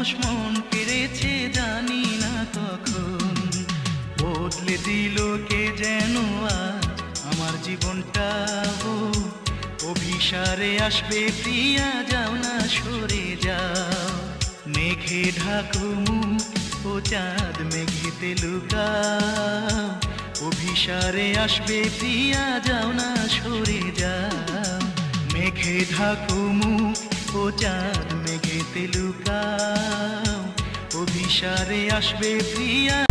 মানুষ মন কেড়েছে জানি না কখন, বদলে দিল কে যেন আজ আমার জীবনটা। অভিসারে আসবে প্রিয়া, যাও না সরে যাও। মেঘে ঢাকো মুখ ও চাঁদ মেঘেতে লুকাও, অভিসারে আসবে প্রিয়া, যাও না সরে যাও। মেঘে ঢাকো মুখ ও চাঁদ মেঘেতে লুকাও, অভিসারে আসবে প্রিয়া।